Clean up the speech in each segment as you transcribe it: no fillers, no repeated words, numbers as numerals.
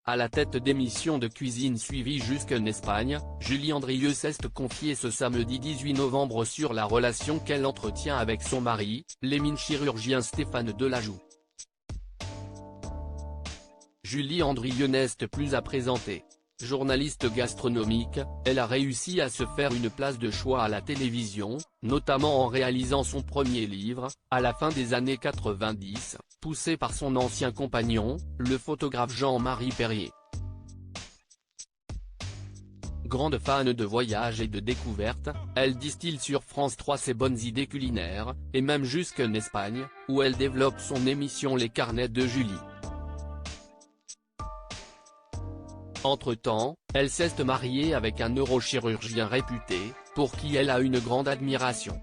À la tête d'émissions de cuisine suivies jusqu'en Espagne, Julie Andrieux s'est confiée ce samedi 18 novembre sur la relation qu'elle entretient avec son mari, l'émine chirurgien Stéphane Delajoux. Julie Andrieux n'est plus à présenter. Journaliste gastronomique, elle a réussi à se faire une place de choix à la télévision, notamment en réalisant son premier livre, à la fin des années 90, poussée par son ancien compagnon, le photographe Jean-Marie Perrier. Grande fan de voyage et de découverte, elle distille sur France 3 ses bonnes idées culinaires, et même jusqu'en Espagne, où elle développe son émission Les Carnets de Julie. Entre-temps, elle s'est mariée avec un neurochirurgien réputé, pour qui elle a une grande admiration.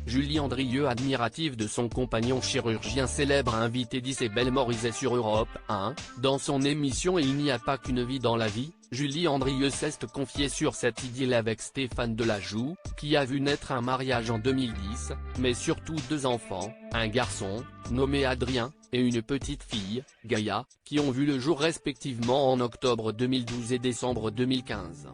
Julie Andrieux, admirative de son compagnon chirurgien célèbre, a invité d'Isabelle Morizet sur Europe 1, dans son émission Il n'y a pas qu'une vie dans la vie. Julie Andrieux s'est confiée sur cette idylle avec Stéphane Delajoux, qui a vu naître un mariage en 2010, mais surtout 2 enfants, un garçon, nommé Adrien, et une petite fille, Gaïa, qui ont vu le jour respectivement en octobre 2012 et décembre 2015.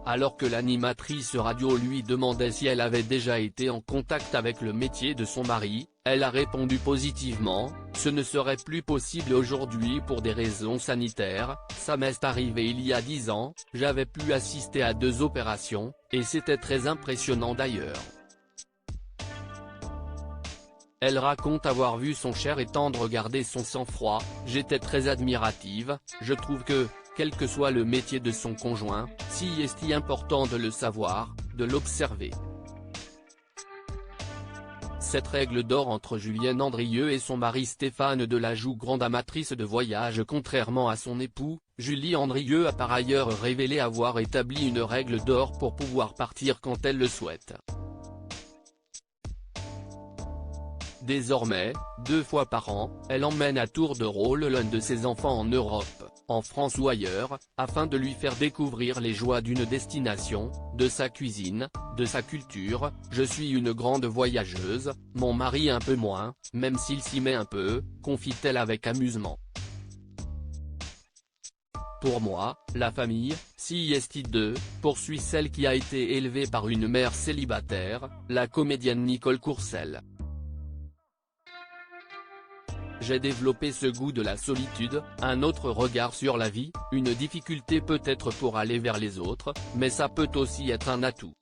Alors que l'animatrice radio lui demandait si elle avait déjà été en contact avec le métier de son mari, elle a répondu positivement: « Ce ne serait plus possible aujourd'hui pour des raisons sanitaires, ça m'est arrivé il y a 10 ans, j'avais pu assister à 2 opérations, et c'était très impressionnant d'ailleurs. » Elle raconte avoir vu son cher et tendre garder son sang-froid: « J'étais très admirative, je trouve que, quel que soit le métier de son conjoint, si est important de le savoir, de l'observer. » Cette règle d'or entre Julie Andrieux et son mari Stéphane Delajoux, grande amatrice de voyage. Contrairement à son époux, Julie Andrieux a par ailleurs révélé avoir établi une règle d'or pour pouvoir partir quand elle le souhaite. Désormais, 2 fois par an, elle emmène à tour de rôle l'un de ses enfants en Europe, en France ou ailleurs, afin de lui faire découvrir les joies d'une destination, de sa cuisine, de sa culture. « Je suis une grande voyageuse, mon mari un peu moins, même s'il s'y met un peu », confie-t-elle avec amusement. Pour moi, la famille, si est 2, poursuit celle qui a été élevée par une mère célibataire, la comédienne Nicole Courcelles. J'ai développé ce goût de la solitude, un autre regard sur la vie, une difficulté peut-être pour aller vers les autres, mais ça peut aussi être un atout.